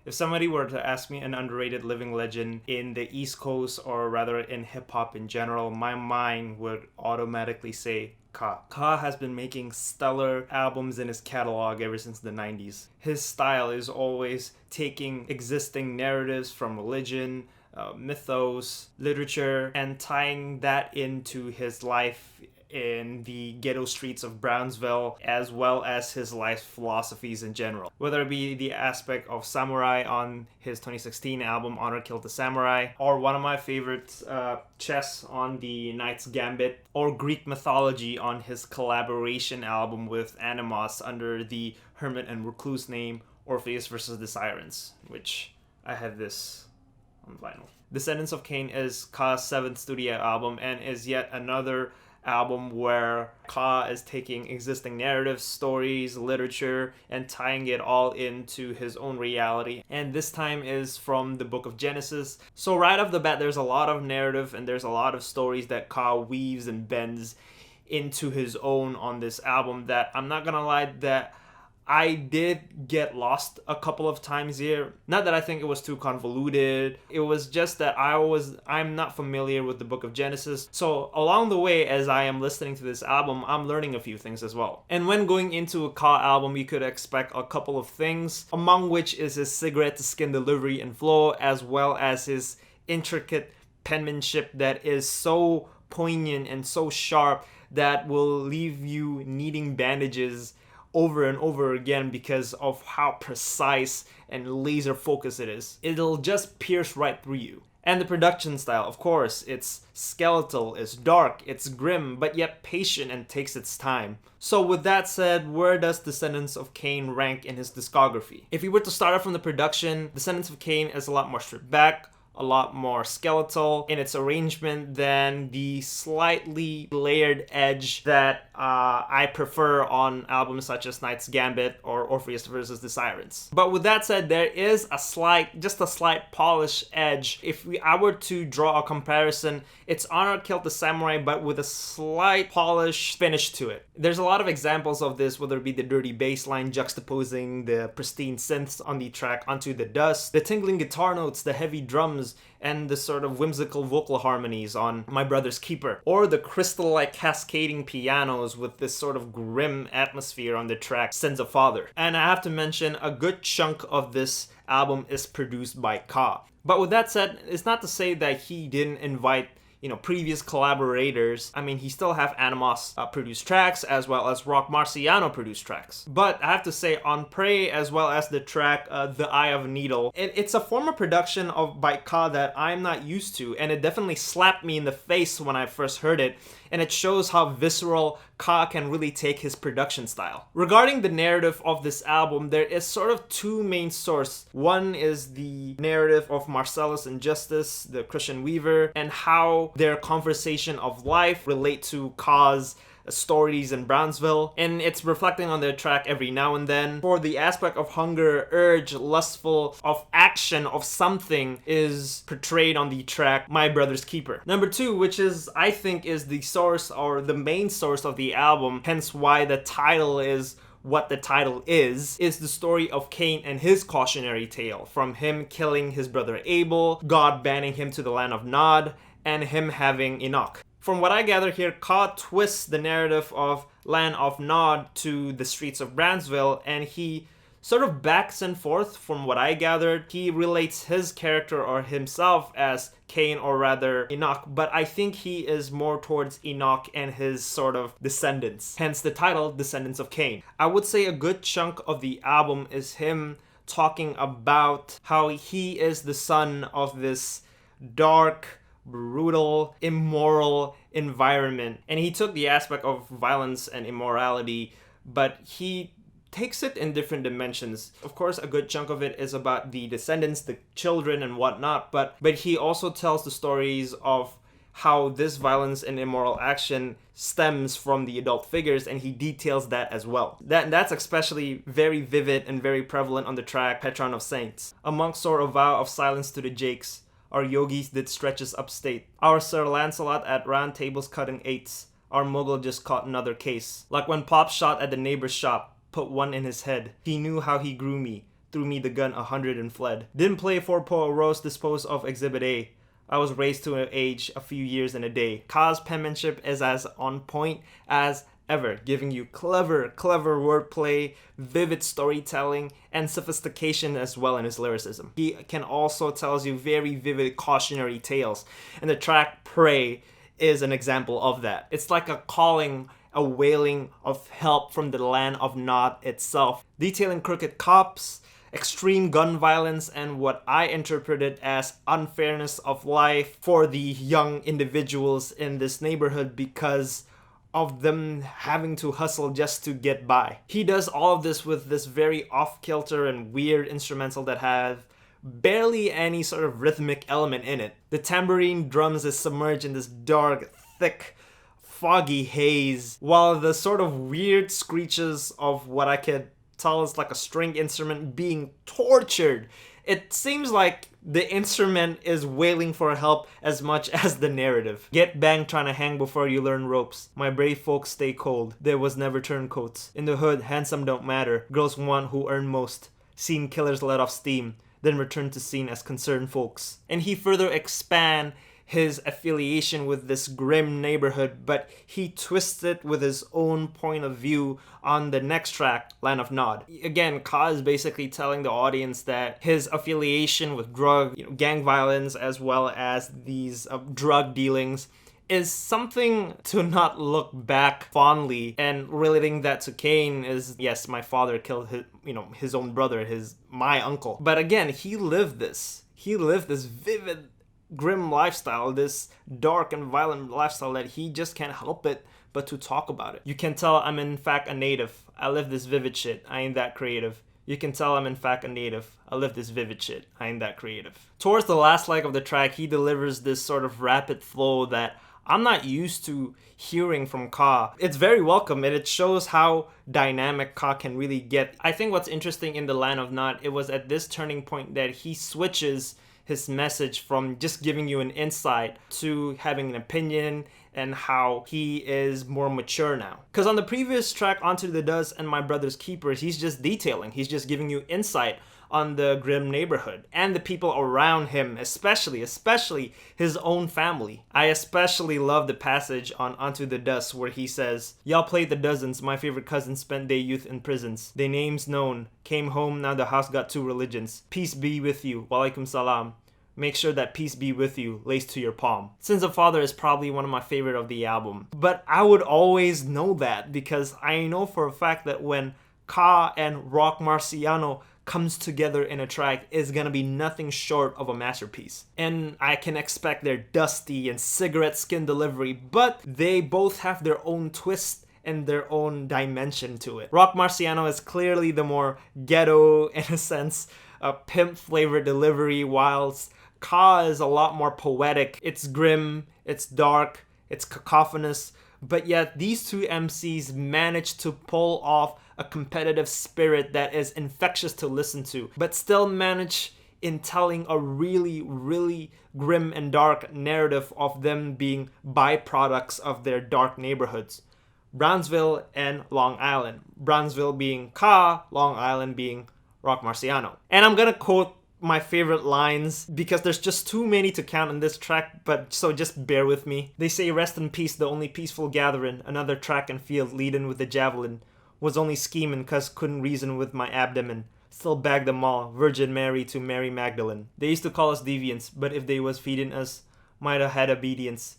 If somebody were to ask me an underrated living legend in the East Coast, or rather in hip hop in general, my mind would automatically say Ka. Ka has been making stellar albums in his catalog ever since the 90s. His style is always taking existing narratives from religion, mythos, literature, and tying that into his life in the ghetto streets of Brownsville, as well as his life philosophies in general. Whether it be the aspect of samurai on his 2016 album Honor Killed the Samurai, or one of my favorites, chess on the Knight's Gambit, or Greek mythology on his collaboration album with Animoss under the Hermit and Recluse name Orpheus versus the Sirens, which I have this on vinyl. Descendants of Cain is Ka's seventh studio album and is yet another album where Ka is taking existing narratives, stories, literature, and tying it all into his own reality. And this time is from the book of Genesis. So right off the bat, there's a lot of narrative and there's a lot of stories that Ka weaves and bends into his own on this album that I'm not gonna lie that I did get lost a couple of times here. Not that I think it was too convoluted. It was just that I'm not familiar with the book of Genesis. So along the way, as I am listening to this album, I'm learning a few things as well. And when going into a Ka album, you could expect a couple of things, among which is his cigarette to skin delivery and flow, as well as his intricate penmanship that is so poignant and so sharp that will leave you needing bandages over and over again because of how precise and laser focused it is. It'll just pierce right through you. And the production style, of course, it's skeletal, it's dark, it's grim, but yet patient and takes its time. So with that said, where does Descendants of Cain rank in his discography? If we were to start off from the production, Descendants of Cain is a lot more stripped back, a lot more skeletal in its arrangement than the slightly layered edge that I prefer on albums such as Knight's Gambit or Orpheus versus the Sirens. But with that said, there is just a slight polish edge. If I were to draw a comparison, it's Honor Killed the Samurai, but with a slight polish finish to it. There's a lot of examples of this, whether it be the dirty bass line juxtaposing the pristine synths on the track onto the dust, the tingling guitar notes, the heavy drums, and the sort of whimsical vocal harmonies on My Brother's Keeper, or the crystal-like cascading pianos with this sort of grim atmosphere on the track Sins of Father. And I have to mention, a good chunk of this album is produced by Ka. But with that said, it's not to say that he didn't invite previous collaborators. I mean, he still have Animoss produced tracks as well as Rock Marciano produced tracks. But I have to say, on Prey as well as the track The Eye of a Needle, it's a form of production by Ka that I'm not used to, and it definitely slapped me in the face when I first heard it, and it shows how visceral Ka can really take his production style. Regarding the narrative of this album, there is sort of two main sources. One is the narrative of Marcellus and Justice, the Christian Weaver, and how their conversation of life relate to Ka's stories in Brownsville, and it's reflecting on their track every now and then. For the aspect of hunger, urge, lustful, of action, of something, is portrayed on the track My Brother's Keeper. Number two, which I think is the source or the main source of the album, hence why the title is what the title is the story of Cain and his cautionary tale, from him killing his brother Abel, God banning him to the land of Nod, and him having Enoch. From what I gather here, Ka twists the narrative of Land of Nod to the streets of Brownsville, and he sort of backs and forth. From what I gathered, he relates his character or himself as Cain, or rather Enoch, but I think he is more towards Enoch and his sort of descendants, hence the title Descendants of Cain. I would say a good chunk of the album is him talking about how he is the son of this dark, brutal, immoral environment, and he took the aspect of violence and immorality, but he takes it in different dimensions. Of course, a good chunk of it is about the descendants, the children and whatnot, but he also tells the stories of how this violence and immoral action stems from the adult figures, and he details that as well. That's especially very vivid and very prevalent on the track Patron of Saints. A monk swore a vow of silence to the Jakes. Our yogis did stretches upstate. Our Sir Lancelot at round tables cutting eights. Our mogul just caught another case. Like when Pop shot at the neighbor's shop, put one in his head. He knew how he grew me. threw me the gun 100 and fled. Didn't play for Poe Rose, dispose of Exhibit A. I was raised to an age a few years in a day. Ka's penmanship is as on point as ever, giving you clever wordplay, vivid storytelling, and sophistication as well in his lyricism. He can also tells you very vivid cautionary tales, and the track Pray is an example of that. It's like a calling, a wailing of help from the land of Nod itself, detailing crooked cops, extreme gun violence, and what I interpreted as unfairness of life for the young individuals in this neighborhood because of them having to hustle just to get by. He does all of this with this very off-kilter and weird instrumental that have barely any sort of rhythmic element in it. The tambourine drums is submerged in this dark, thick, foggy haze, while the sort of weird screeches of what I could tell is like a string instrument being tortured. It seems like the instrument is wailing for help as much as the narrative. Get banged trying to hang before you learn ropes. My brave folks stay cold. There was never turncoats. In the hood, handsome don't matter. Girls want who earn most. Scene killers let off steam, then return to scene as concerned folks. And he further expand his affiliation with this grim neighborhood, but he twists it with his own point of view on the next track, Land of Nod. Again, Ka is basically telling the audience that his affiliation with drug, gang violence, as well as these drug dealings is something to not look back fondly, and relating that to Cain is, yes, my father killed his own brother, my uncle. But again, he lived this vivid, grim lifestyle, this dark and violent lifestyle that he just can't help it but to talk about it. You can tell I'm in fact a native. I live this vivid shit. I ain't that creative. You can tell I'm in fact a native. I live this vivid shit. I ain't that creative. Towards the last leg of the track, he delivers this sort of rapid flow that I'm not used to hearing from Ka. It's very welcome, and it shows how dynamic Ka can really get. I think what's interesting in the Land of Nod, it was at this turning point that he switches his message from just giving you an insight to having an opinion, and how he is more mature now. Because on the previous track, Onto the Dust and My Brother's Keepers, he's just detailing, he's just giving you insight on the grim neighborhood and the people around him, especially his own family. I especially love the passage on Onto the Dust where he says, "Y'all played the dozens, my favorite cousins spent their youth in prisons. Their names known, came home, now the house got two religions. Peace be with you, walaikum salam. Make sure that peace be with you, laced to your palm." Sins of Father is probably one of my favorite of the album. But I would always know that because I know for a fact that when Ka and Rock Marciano comes together in a track, is gonna be nothing short of a masterpiece. And I can expect their dusty and cigarette skin delivery, but they both have their own twist and their own dimension to it. Rock Marciano is clearly the more ghetto, in a sense, a pimp flavored delivery, whilst Ka is a lot more poetic. It's grim, it's dark, it's cacophonous, but yet these two MCs managed to pull off a competitive spirit that is infectious to listen to, but still manage in telling a really grim and dark narrative of them being byproducts of their dark neighborhoods. Brownsville and Long Island. Brownsville being Ka, Long Island being Rock Marciano. And I'm gonna quote my favorite lines because there's just too many to count in this track, but so just bear with me. They say rest in peace, the only peaceful gathering, another track and field leading with the javelin. Was only scheming cause couldn't reason with my abdomen. Still bagged them all, Virgin Mary to Mary Magdalene. They used to call us deviants, but if they was feeding us, might have had obedience.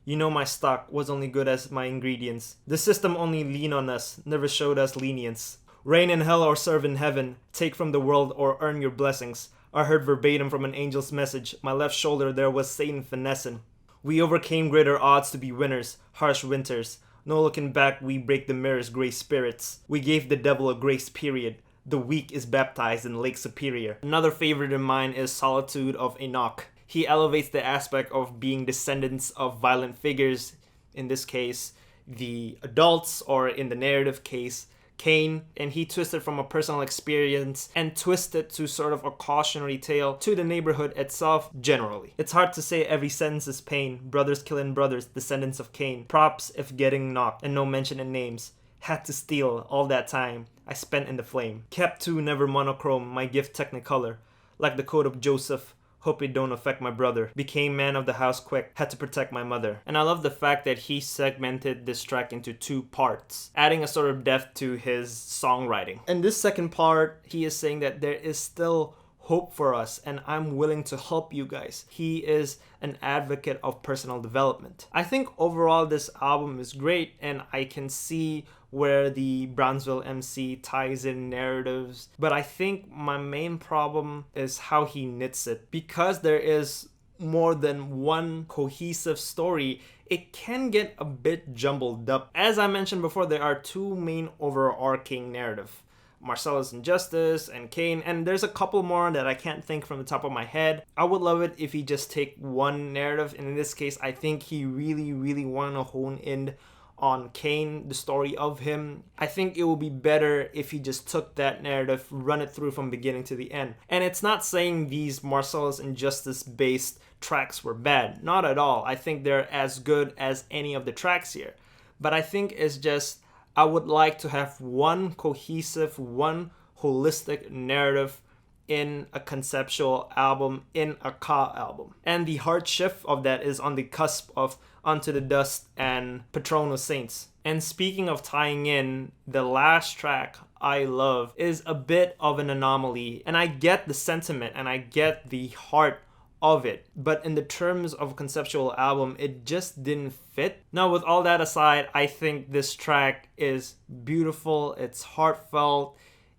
You know my stock was only good as my ingredients. The system only lean on us, never showed us lenience. Reign in hell or serve in heaven, take from the world or earn your blessings. I heard verbatim from an angel's message, my left shoulder there was Satan finessing. We overcame greater odds to be winners, harsh winters. No looking back, we break the mirror's gray spirits. We gave the devil a grace period. The weak is baptized in Lake Superior. Another favorite of mine is Solitude of Enoch. He elevates the aspect of being descendants of violent figures, in this case, the adults, or in the narrative case, Cain, and he twisted from a personal experience and twisted to sort of a cautionary tale to the neighborhood itself generally. It's hard to say every sentence is pain. Brothers killing brothers, descendants of Cain. Props if getting knocked, and no mention in names. Had to steal all that time I spent in the flame. Kept to never monochrome, my gift technicolor. Like the code of Joseph, hope it don't affect my brother. Became man of the house quick, had to protect my mother. And I love the fact that he segmented this track into 2 parts, adding a sort of depth to his songwriting. In this second part, he is saying that there is still hope for us and I'm willing to help you guys. He is an advocate of personal development. I think overall this album is great and I can see where the Brownsville MC ties in narratives, but I think my main problem is how he knits it. Because there is more than one cohesive story, it can get a bit jumbled up. As I mentioned before, there are 2 main overarching narrative. Marcellus Injustice and Cain, and there's a couple more that I can't think from the top of my head. I would love it if he just take one narrative, and in this case I think he really want to hone in on Cain, the story of him. I think it would be better if he just took that narrative, run it through from beginning to the end. And it's not saying these Marcellus Injustice based tracks were bad, not at all. I think they're as good as any of the tracks here, but I think it's just I would like to have one cohesive, one holistic narrative in a conceptual album, in a Ka album. And the hard shift of that is on the cusp of Unto the Dust and Patronus Saints. And speaking of tying in, the last track, I Love, is a bit of an anomaly. And I get the sentiment and I get the heart of it, but in the terms of a conceptual album, it just didn't fit. Now, with all that aside, I think this track is beautiful, it's heartfelt,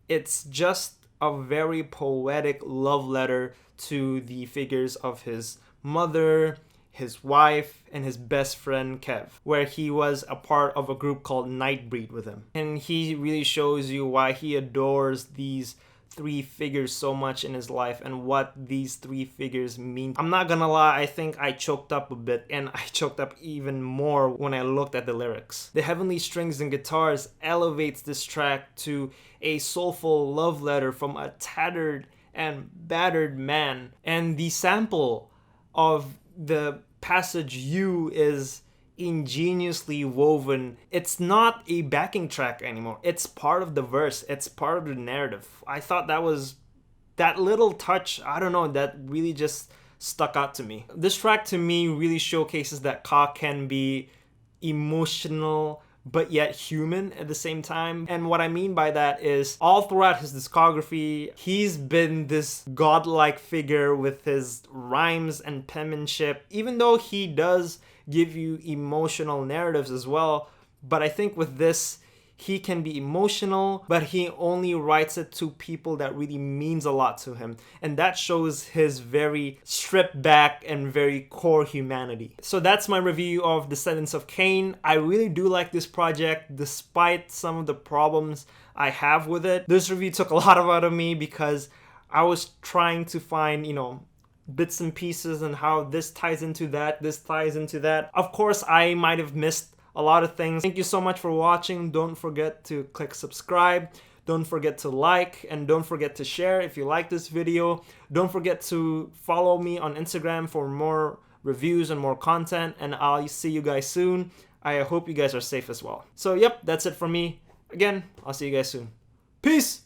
it's just a very poetic love letter to the figures of his mother, his wife, and his best friend Kev, where he was a part of a group called Nightbreed with him. And he really shows you why he adores these 3 figures so much in his life and what these 3 figures mean. I'm not gonna lie, I think I choked up a bit, and I choked up even more when I looked at the lyrics. The heavenly strings and guitars elevates this track to a soulful love letter from a tattered and battered man, and the sample of the passage "you" is ingeniously woven. It's not a backing track anymore. It's part of the verse. It's part of the narrative. I thought that was that little touch, I don't know, that really just stuck out to me. This track to me really showcases that Ka can be emotional but yet human at the same time. And what I mean by that is all throughout his discography, he's been this godlike figure with his rhymes and penmanship, even though he does give you emotional narratives as well. But I think with this, he can be emotional, but he only writes it to people that really means a lot to him. And that shows his very stripped back and very core humanity. So that's my review of Descendants of Cain. I really do like this project, despite some of the problems I have with it. This review took a lot out of me because I was trying to find, bits and pieces and how this ties into that, this ties into that. Of course, I might have missed a lot of things. Thank you so much for watching. Don't forget to click subscribe. Don't forget to like, and don't forget to share if you like this video. Don't forget to follow me on Instagram for more reviews and more content, and I'll see you guys soon. I hope you guys are safe as well. So yep, that's it from me. Again, I'll see you guys soon. Peace!